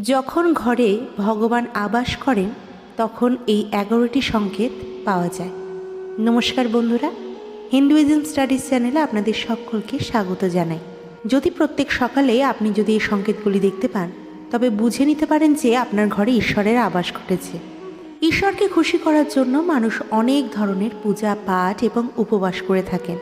যখন ঘরে ভগবান আবাস করেন তখন এই 11টি সংকেত পাওয়া যায়। নমস্কার বন্ধুরা, হিন্দুইজম স্টাডিজ চ্যানেলে আপনাদের সকলকে স্বাগত জানাই। যদি প্রত্যেক সকালে আপনি যদি এই সংকেতগুলি দেখতে পান তবে বুঝে নিতে পারেন যে আপনার ঘরে ঈশ্বরের আবাস ঘটেছে। ঈশ্বরকে খুশি করার জন্য মানুষ অনেক ধরনের পূজা পাঠ এবং উপবাস করে থাকেন।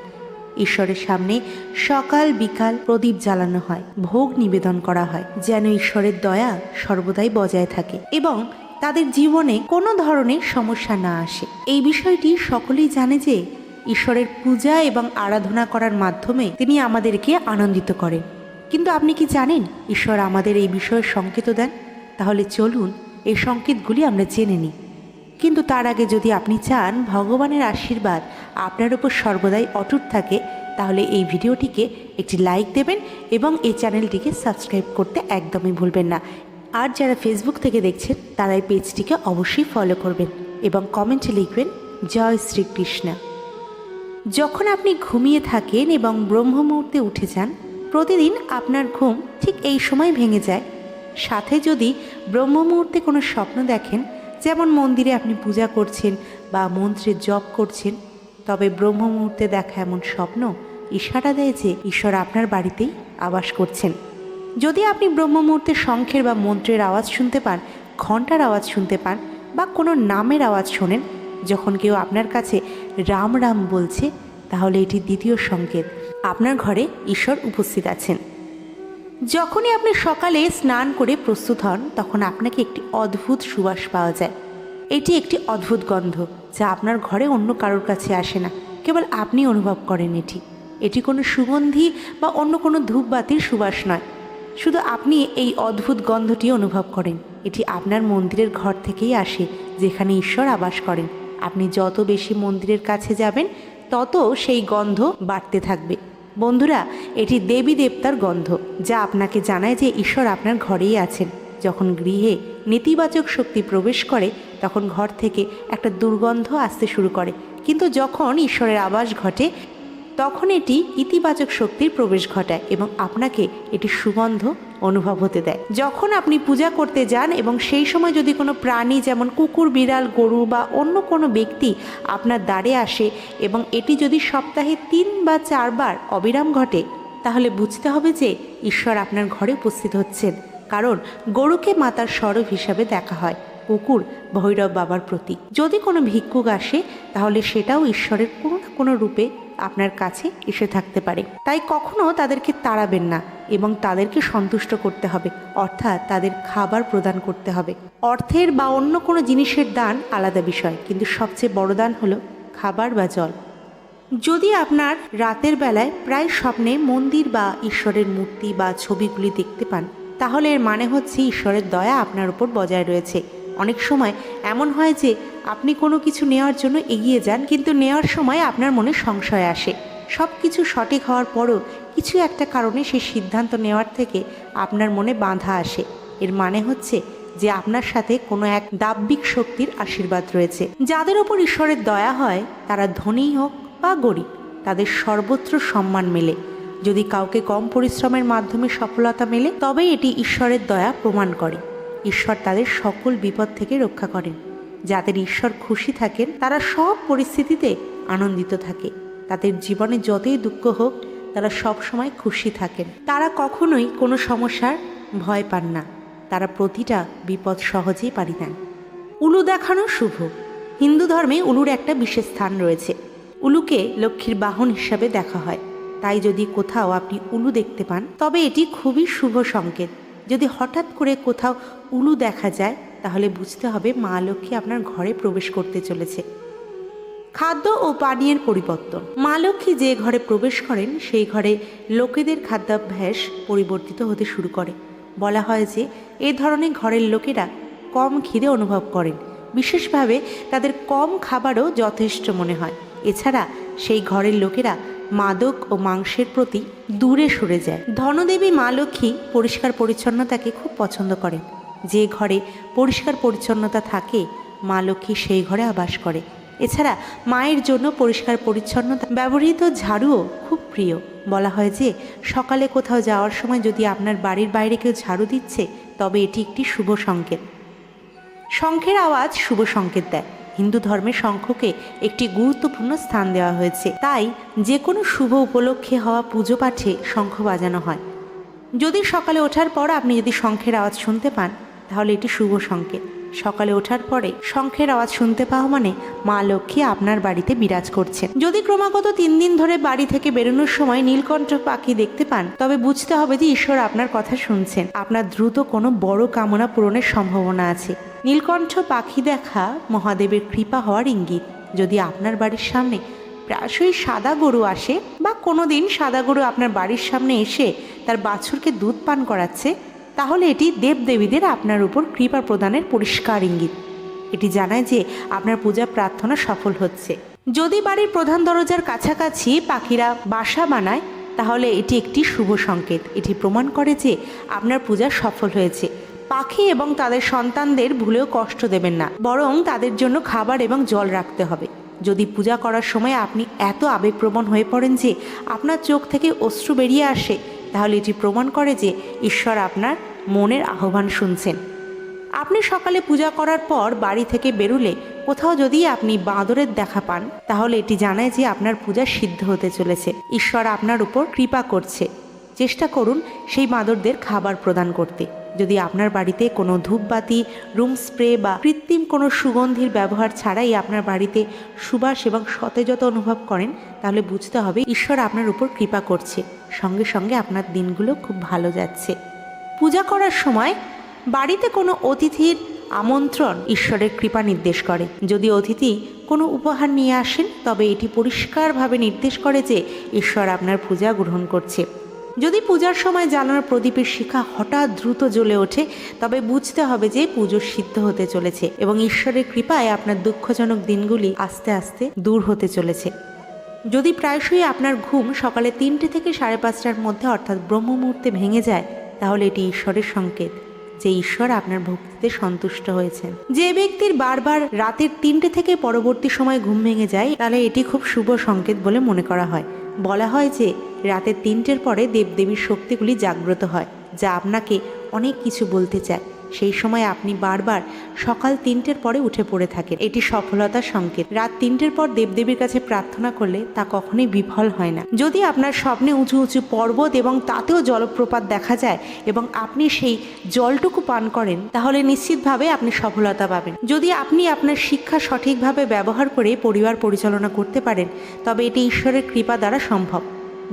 ঈশ্বরের সামনে সকাল বিকাল প্রদীপ জ্বালানো হয়, ভোগ নিবেদন করা হয়, যেন ঈশ্বরের দয়া সর্বদাই বজায় থাকে এবং তাদের জীবনে কোনো ধরনের সমস্যা না আসে। এই বিষয়টি সকলেই জানে যে ঈশ্বরের পূজা এবং আরাধনা করার মাধ্যমে তিনি আমাদেরকে আনন্দিত করেন। কিন্তু আপনি কি জানেন ঈশ্বর আমাদের এই বিষয়ের সংকেত দেন? তাহলে চলুন এই সংকেতগুলি আমরা জেনে নিই। কিন্তু তার আগে যদি আপনি চান ভগবানের আশীর্বাদ আপনার উপর সর্বদাই অটুট থাকে, তাহলে এই ভিডিওটিকে একটি লাইক দেবেন এবং এই চ্যানেলটিকে সাবস্ক্রাইব করতে একদমই ভুলবেন না। আর যারা ফেসবুক থেকে দেখছেন তারা এই পেজটিকে অবশ্যই ফলো করবেন এবং কমেন্টে লিখবেন জয় শ্রীকৃষ্ণ। যখন আপনি ঘুমিয়ে থাকেন এবং ব্রহ্ম মুহূর্তে উঠে যান, প্রতিদিন আপনার ঘুম ঠিক এই সময় ভেঙে যায়। সাথে যদি ব্রহ্ম মুহূর্তে কোনো স্বপ্ন দেখেন, যেমন মন্দিরে আপনি পূজা করছেন বা মন্ত্রের জপ করছেন, তবে ব্রহ্ম মুহূর্তে দেখা এমন স্বপ্ন ইশারা দেয় যে ঈশ্বর আপনার বাড়িতেই আবাস করছেন। যদি আপনি ব্রহ্ম মুহূর্তে শঙ্খের বা মন্ত্রের আওয়াজ শুনতে পান, ঘণ্টার আওয়াজ শুনতে পান বা কোনো নামের আওয়াজ শোনেন, যখন কেউ আপনার কাছে রাম রাম বলছে, তাহলে এটি দ্বিতীয় সংকেত আপনার ঘরে ঈশ্বর উপস্থিত আছেন। যখনই আপনি সকালে স্নান করে প্রস্তুত হন, তখন আপনাকে একটি অদ্ভুত সুবাস পাওয়া যায়। এটি একটি অদ্ভুত গন্ধ যা আপনার ঘরে অন্য কারোর কাছে আসে না, কেবল আপনি অনুভব করেন। এটি কোনো সুগন্ধি বা অন্য কোনো ধূপবাতির সুবাস নয়, শুধু আপনি এই অদ্ভুত গন্ধটি অনুভব করেন। এটি আপনার মন্দিরের ঘর থেকেই আসে, যেখানে ঈশ্বর আবাস করেন। আপনি যত বেশি মন্দিরের কাছে যাবেন তত সেই গন্ধ বাড়তে থাকবে। বন্ধুরা, এটি দেবী দেবতার গন্ধ যা আপনাকে জানায় যে ঈশ্বর আপনার ঘরেই আছেন। যখন গৃহে নেতিবাচক শক্তি প্রবেশ করে তখন ঘর থেকে একটা দুর্গন্ধ আসতে শুরু করে, কিন্তু যখন ঈশ্বরের আবাস ঘটে তখন এটি ইতিবাচক শক্তির প্রবেশ ঘটায় এবং আপনাকে এটি সুগন্ধ অনুভব হতে দেয়। যখন আপনি পূজা করতে যান এবং সেই সময় যদি কোনো প্রাণী যেমন কুকুর, বিড়াল, গরু বা অন্য কোনো ব্যক্তি আপনার দ্বারে আসে এবং এটি যদি সপ্তাহে 3 বা 4 বার অবিরাম ঘটে, তাহলে বুঝতে হবে যে ঈশ্বর আপনার ঘরে উপস্থিত হচ্ছেন। কারণ গরুকে মাতার স্বরূপ হিসাবে দেখা হয়, কুকুর ভৈরব বাবার প্রতীক। যদি কোনো ভিক্ষুক আসে তাহলে সেটাও ঈশ্বরের কোনো না কোনো রূপে আপনার কাছে এসে থাকতে পারে। তাই কখনো তাদেরকে তাড়াবেন না এবং তাদেরকে সন্তুষ্ট করতে হবে, অর্থাৎ তাদের খাবার প্রদান করতে হবে। অর্থের বা অন্য কোনো জিনিসের দান আলাদা বিষয়, কিন্তু সবচেয়ে বড় দান হলো খাবার বা জল। যদি আপনার রাতের বেলায় প্রায় স্বপ্নে মন্দির বা ঈশ্বরের মূর্তি বা ছবিগুলি দেখতে পান, তাহলে এর মানে হচ্ছে ঈশ্বরের দয়া আপনার উপর বজায় রয়েছে। অনেক সময় এমন হয় যে আপনি কোনো কিছু নেওয়ার জন্য এগিয়ে যান, কিন্তু নেওয়ার সময় আপনার মনে সংশয় আসে। সব কিছু সঠিক হওয়ার পরও কিছু একটা কারণে সেই সিদ্ধান্ত নেওয়ার থেকে আপনার মনে বাধা আসে। এর মানে হচ্ছে যে আপনার সাথে কোনো এক দাব্বিক শক্তির আশীর্বাদ রয়েছে। যাদের ওপর ঈশ্বরের দয়া হয়, তারা ধনী হোক বা গরিব, তাদের সর্বত্র সম্মান মেলে। যদি কাউকে কম পরিশ্রমের মাধ্যমে সফলতা মেলে, তবে এটি ঈশ্বরের দয়া প্রমাণ করে। ঈশ্বর তাদের সকল বিপদ থেকে রক্ষা করেন। যাদের ঈশ্বর খুশি থাকেন তারা সব পরিস্থিতিতে আনন্দিত থাকে। তাদের জীবনে যতই দুঃখ হোক, তারা সব সময় খুশি থাকেন। তারা কখনোই কোনো সমস্যার ভয় পান না। তারা প্রতিটা বিপদ সহজেই পাড়ি দেন। উলু দেখানো শুভ। হিন্দু ধর্মে উলুর একটা বিশেষ স্থান রয়েছে। উলুকে লক্ষ্মীর বাহন হিসাবে দেখা হয়। তাই যদি কোথাও আপনি উলু দেখতে পান, তবে এটি খুবই শুভ সংকেত। যদি হঠাৎ করে কোথাও উলু দেখা যায়, তাহলে বুঝতে হবে মা লক্ষ্মী আপনার ঘরে প্রবেশ করতে চলেছে। খাদ্য ও পানীয়ের পরিবর্তন। মা লক্ষ্মী যে ঘরে প্রবেশ করেন সেই ঘরে লোকেদের খাদ্যাভ্যাস পরিবর্তিত হতে শুরু করে। বলা হয় যে এ ধরনের ঘরের লোকেরা কম খিদে অনুভব করেন, বিশেষভাবে তাদের কম খাবারও যথেষ্ট মনে হয়। এছাড়া সেই ঘরের লোকেরা মাদক ও মাংসের প্রতি দূরে সরে যায়। ধনদেবী মা লক্ষ্মী পরিষ্কার পরিচ্ছন্নতাকে খুব পছন্দ করেন। যে ঘরে পরিষ্কার পরিচ্ছন্নতা থাকে, মা লক্ষ্মী সেই ঘরে আবাস করে। এছাড়া মায়ের জন্য পরিষ্কার পরিচ্ছন্নতা ব্যবহৃত ঝাড়ুও খুব প্রিয়। বলা হয় যে সকালে কোথাও যাওয়ার সময় যদি আপনার বাড়ির বাইরে কেউ ঝাড়ু দিচ্ছে তবে এটি একটি শুভ সংকেত। শঙ্খের আওয়াজ শুভ সংকেত দেয়। হিন্দু ধর্মে শঙ্খকে একটি গুরুত্বপূর্ণ স্থান দেওয়া হয়েছে, তাই যে কোনো শুভ উপলক্ষে হওয়া পুজো পাঠে শঙ্খ বাজানো হয়। যদি সকালে ওঠার পর আপনি যদি শঙ্খের আওয়াজ শুনতে পান তাহলে এটি শুভ সংকেত। সকালে ওঠার পরে শঙ্খের আওয়াজ শুনতে পাওয়া মানে মা লক্ষ্মী আপনার বাড়িতে বিরাজ করছেন। যদি ক্রমাগত 3 দিন ধরে বাড়ি থেকে বেরোনোর সময় নীলকণ্ঠ পাখি দেখতে পান তবে বুঝতে হবে যে ঈশ্বর আপনার কথা শুনছেন। আপনার দ্রুত কোনো বড় কামনা পূরণের সম্ভাবনা আছে। নীলকণ্ঠ পাখি দেখা মহাদেবের কৃপা হওয়ার ইঙ্গিত। যদি আপনার বাড়ির সামনে প্রায়শই সাদা গরু আসে বা কোনো দিন সাদা গরু আপনার বাড়ির সামনে এসে তার বাছুরকে দুধ পান করাচ্ছে তাহলে এটি দেবদেবীদের আপনার উপর কৃপা প্রদানের পরিষ্কার ইঙ্গিত। এটি জানায় যে আপনার পূজা প্রার্থনা সফল হচ্ছে। যদি বাড়ির প্রধান দরজার কাছাকাছি পাখিরা বাসা বানায় তাহলে এটি একটি শুভ সংকেত। এটি প্রমাণ করে যে আপনার পূজা সফল হয়েছে। পাখি এবং তাদের সন্তানদের ভুলেও কষ্ট দেবেন না, বরং তাদের জন্য খাবার এবং জল রাখতে হবে। যদি পূজা করার সময় আপনি এত আবেগপ্রবণ হয়ে পড়েন যে আপনার চোখ থেকে অশ্রু বেরিয়ে আসে তাহলে এটি প্রমাণ করে যে ঈশ্বর আপনার মনের আহ্বান শুনছেন। আপনি সকালে পূজা করার পর বাড়ি থেকে বেরুলে কোথাও যদি আপনি বাঁদরের দেখা পান তাহলে এটি জানায় যে আপনার পূজা সিদ্ধ হতে চলেছে। ঈশ্বর আপনার উপর কৃপা করছে। চেষ্টা করুন সেই বাঁদরদের খাবার প্রদান করতে। যদি আপনার বাড়িতে কোনো ধূপবাতি, রুম স্প্রে বা কৃত্রিম কোনো সুগন্ধির ব্যবহার ছাড়াই আপনার বাড়িতে সুবাস এবং সতেজতা অনুভব করেন তাহলে বুঝতে হবে ঈশ্বর আপনার উপর কৃপা করছে। সঙ্গে সঙ্গে আপনার দিনগুলো খুব ভালো যাচ্ছে। পূজা করার সময় বাড়িতে কোনো অতিথির আমন্ত্রণ ঈশ্বরের কৃপা নির্দেশ করে। যদি অতিথি কোনো উপহার নিয়ে আসেন তবে এটি পরিষ্কারভাবে নির্দেশ করে যে ঈশ্বর আপনার পূজা গ্রহণ করছে। যদি পূজার সময় জ্বালানো প্রদীপের শিখা হঠাৎ দ্রুত জ্বলে ওঠে তবে বুঝতে হবে যে পুজো সিদ্ধ হতে চলেছে এবং ঈশ্বরের কৃপায় আপনার দুঃখজনক দিনগুলি আস্তে আস্তে দূর হতে চলেছে। যদি প্রায়শই আপনার ঘুম সকালে 3টে থেকে 5:30টার মধ্যে অর্থাৎ ব্রহ্ম মুহূর্তে ভেঙে যায় তাহলে এটি ঈশ্বরের সংকেত যে ঈশ্বর আপনার ভক্তিতে সন্তুষ্ট হয়েছেন। যে ব্যক্তির বারবার রাতের 3টে থেকে পরবর্তী সময় ঘুম ভেঙে যায় তাহলে এটি খুব শুভ সংকেত বলে মনে করা হয়। বলা হয় যে রাতের 3টের পরে দেবদেবীর শক্তিগুলি জাগ্রত হয় যা আপনাকে অনেক কিছু বলতে চায়। সেই সময় আপনি বারবার সকাল 3টের পরে উঠে পড়ে থাকেন। এটি সফলতার সংকেত। রাত 3টের পর দেবদেবীর কাছে প্রার্থনা করলে তা কখনোই বিফল হয় না। যদি আপনার স্বপ্নে উঁচু উঁচু পর্বত এবং তাতেও জলপ্রপাত দেখা যায় এবং আপনি সেই জলটুকু পান করেন তাহলে নিশ্চিতভাবে আপনি সফলতা পাবেন। যদি আপনি আপনার শিক্ষা সঠিকভাবে ব্যবহার করে পরিবার পরিচালনা করতে পারেন তবে এটি ঈশ্বরের কৃপা দ্বারা সম্ভব।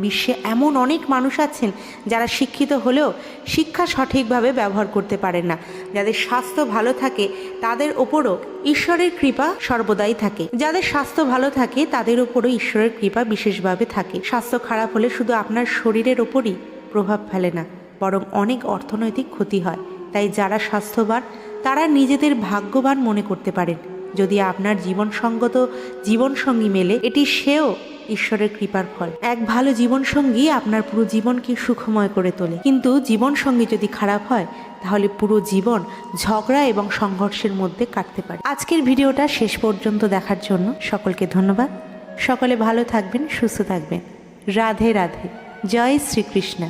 বিশ্বে এমন অনেক মানুষ আছেন যারা শিক্ষিত হলেও শিক্ষা সঠিকভাবে ব্যবহার করতে পারেন না। যাদের স্বাস্থ্য ভালো থাকে তাদের ওপরও ঈশ্বরের কৃপা সর্বদাই থাকে। যাদের স্বাস্থ্য ভালো থাকে তাদের ওপরও ঈশ্বরের কৃপা বিশেষভাবে থাকে। স্বাস্থ্য খারাপ হলে শুধু আপনার শরীরের ওপরই প্রভাব ফেলে না, বরং অনেক অর্থনৈতিক ক্ষতি হয়। তাই যারা স্বাস্থ্যবান তারা নিজেদের ভাগ্যবান মনে করতে পারেন। যদি আপনার জীবনসঙ্গত জীবনসঙ্গী মেলে এটি সেও ঈশ্বরের কৃপার ফল। এক ভালো জীবনসঙ্গী আপনার পুরো জীবনকে সুখময় করে তোলে, কিন্তু জীবনসঙ্গী যদি খারাপ হয় তাহলে পুরো জীবন ঝগড়া এবং সংঘর্ষের মধ্যে কাটতে পারে। আজকের ভিডিওটা শেষ পর্যন্ত দেখার জন্য সকলকে ধন্যবাদ। সকলে ভালো থাকবেন, সুস্থ থাকবেন। রাধে রাধে। জয় শ্রীকৃষ্ণ।